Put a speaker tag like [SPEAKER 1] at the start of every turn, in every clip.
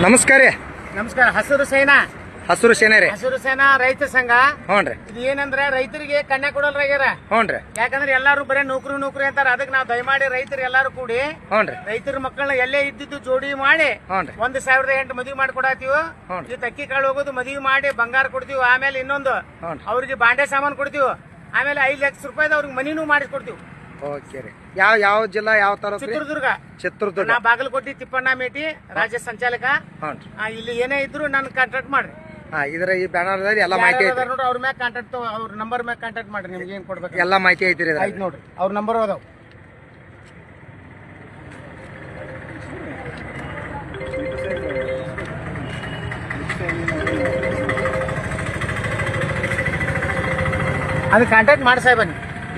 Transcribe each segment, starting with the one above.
[SPEAKER 1] ನಮಸ್ಕಾರ ರೀ.
[SPEAKER 2] ನಮಸ್ಕಾರ. ಹಸಿರು ಸೇನಾ
[SPEAKER 1] ರೀ.
[SPEAKER 2] ಹಸಿರು ಸೇನಾ ರೈತ ಸಂಘ.
[SPEAKER 1] ಹ್ಞೂ.
[SPEAKER 2] ಇದು ಏನಂದ್ರೆ ರೈತರಿಗೆ ಕನ್ಯಾ ಕೊಡಲ್ರಾಗ್ಯಾರ.
[SPEAKER 1] ಹ್ಞೂ.
[SPEAKER 2] ಯಾಕಂದ್ರೆ ಎಲ್ಲಾರು ಬರೇ ನೌಕರಿ ಅಂತಾರ. ಅದಕ್ಕೆ ನಾವು ದಯಮಾಡಿ ರೈತರು ಎಲ್ಲಾರು ಕೂಡಿ ರೈತರ ಮಕ್ಕಳನ್ನ ಎಲ್ಲೇ ಇದ್ದಿದ್ದು ಜೋಡಿ ಮಾಡಿ 1008 ಮದುವೆ ಮಾಡ್ಕೊಡತ್ತೀವಿ. ಇದು ಅಕ್ಕಿ ಕಾಳು ಹೋಗೋದು ಮದುವೆ ಮಾಡಿ ಬಂಗಾರ ಕೊಡ್ತೀವಿ. ಆಮೇಲೆ ಇನ್ನೊಂದು ಅವ್ರಿಗೆ ಬಾಂಡೆ ಸಾಮಾನು ಕೊಡ್ತೀವಿ. ಆಮೇಲೆ 5 ಲಕ್ಷ ರೂಪಾಯಿದ ಅವ್ರಿಗೆ ಮನಿನೂ ಮಾಡಿಸ್ಕೊಡ್ತೀವಿ.
[SPEAKER 1] ಓಕೆ ರೀ. ಯಾವ ಜಿಲ್ಲಾ ಯಾವ ತಾಲೂಕು?
[SPEAKER 2] ಚಿತ್ರದುರ್ಗ. ನಾ ಬಾಗಲಕೋಟೆ ತಿಪ್ಪಣ್ಣ ಮೇಟಿ ರಾಜ್ಯ ಸಂಚಾಲಕ. ಇಲ್ಲಿ ಏನೇ ಇದ್ರು ನನ್ನ ಕಾಂಟ್ಯಾಕ್ಟ್ ಮಾಡ್ರಿ.
[SPEAKER 1] ಇದರ ಈ ಬ್ಯಾನರ್ ಎಲ್ಲ ಮಾಹಿತಿ ಐತಿ
[SPEAKER 2] ನೋಡ್ರಿ. ಅವ್ರ ಮ್ಯಾಗ ಕಾಂಟ್ಯಾಕ್ಟ್, ಅವ್ರ ನಂಬರ್ ಮ್ಯಾಗ ಕಾಂಟ್ಯಾಕ್ಟ್ ಮಾಡ್ರಿ. ನಿಮ್ಗೆ ಏನ್ ಕೊಡ್ಬೇಕು
[SPEAKER 1] ಎಲ್ಲ ಮಾಹಿತಿ ಐತಿ
[SPEAKER 2] ಆಯ್ತು ನೋಡ್ರಿ. ಅವ್ರ ನಂಬರ್ ಅದಾವ. ಅದು ಕಾಂಟ್ಯಾಕ್ಟ್ ಮಾಡಿ ಸಾಹೇಬ.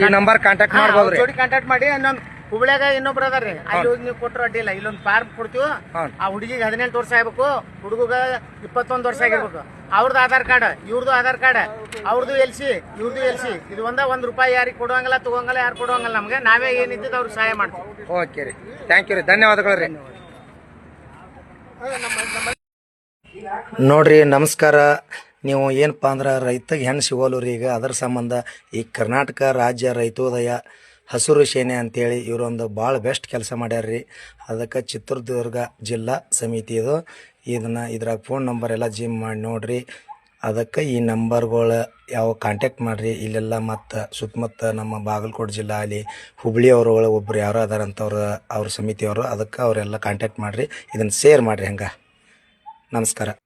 [SPEAKER 1] ಈ ನಂಬರ್ ಕಾಂಟ್ಯಾಕ್ಟ್ ಮಾಡಬಹುದು.
[SPEAKER 2] ಜೋಡಿ ಕಾಂಟ್ಯಾಕ್ಟ್ ಮಾಡಿ. ಇನ್ನೊಂದು ಹುಬ್ಳ್ಯಾಗ ಇನ್ನೊಬ್ರು ಅದಾರ್ರಿ. ಅಲ್ಲಿ ಹೋಗಿ ನೀವು ಕೊಟ್ಟರು ಅಡ್ಡಿಲ್ಲ. ಇಲ್ಲೊಂದು ಫಾರ್ಮ್ ಕೊಡ್ತೀವಿ. ಆ ಹುಡುಗಿಗೆ 18 ವರ್ಷ ಆಗ್ಬೇಕು, ಹುಡುಗ 21 ವರ್ಷ ಆಗಿರ್ಬೇಕು. ಅವ್ರದ್ದು ಆಧಾರ್ ಕಾರ್ಡ್, ಇವ್ರದ್ದು ಆಧಾರ್ ಕಾರ್ಡ್, ಅವ್ರದ್ದು ಎಲ್ಸಿ, ಇವ್ರದ್ದು ಎಲ್ಸಿ. ಇದು ಒಂದ್ ರೂಪಾಯಿ ಯಾರಿಗೆ ಕೊಡುವಂಗಿಲ್ಲ, ತಗೋಂಗಲ್ಲ, ಯಾರು ಕೊಡುವಂಗಿಲ್ಲ. ನಮ್ಗೆ ನಾವೇ ಏನಿದ್ದು ಅವ್ರಿಗೆ ಸಹಾಯ ಮಾಡ್ತೀವಿ.
[SPEAKER 1] ಓಕೆ ರೀ, ಥ್ಯಾಂಕ್ ಯು ರೀ, ಧನ್ಯವಾದಗಳು ರೀ. ನೋಡ್ರಿ, ನಮಸ್ಕಾರ. ನೀವು ಏನಪ್ಪ ಅಂದ್ರೆ ರೈತಗೆ ಹೆಣ್ಣು ಸಿಗೋಲ್ಲ ರೀ. ಈಗ ಅದರ ಸಂಬಂಧ ಈ ಕರ್ನಾಟಕ ರಾಜ್ಯ ರೈತೋದಯ ಹಸಿರು ಸೇನೆ ಅಂತೇಳಿ ಇವರೊಂದು ಭಾಳ ಬೆಸ್ಟ್ ಕೆಲಸ ಮಾಡ್ಯಾರ್ರಿ. ಅದಕ್ಕೆ ಚಿತ್ರದುರ್ಗ ಜಿಲ್ಲಾ ಸಮಿತಿ ಇದು. ಇದ್ರಾಗ ಫೋನ್ ನಂಬರ್ ಎಲ್ಲ ಜಿಮ್ ಮಾಡಿ ನೋಡ್ರಿ. ಅದಕ್ಕೆ ಈ ನಂಬರ್ಗಳು ಯಾವ ಕಾಂಟ್ಯಾಕ್ಟ್ ಮಾಡಿರಿ. ಇಲ್ಲೆಲ್ಲ ಮತ್ತು ಸುತ್ತಮುತ್ತ ನಮ್ಮ ಬಾಗಲಕೋಟೆ ಜಿಲ್ಲಾ ಅಲ್ಲಿ ಹುಬ್ಳಿಯವರು ಒಬ್ಬರು ಯಾರೋ ಅದಾರಂಥವ್ರು, ಅವ್ರ ಸಮಿತಿಯವರು. ಅದಕ್ಕೆ ಅವರೆಲ್ಲ ಕಾಂಟ್ಯಾಕ್ಟ್ ಮಾಡಿರಿ. ಇದನ್ನು ಶೇರ್ ಮಾಡಿರಿ. ಹಂಗೆ ನಮಸ್ಕಾರ.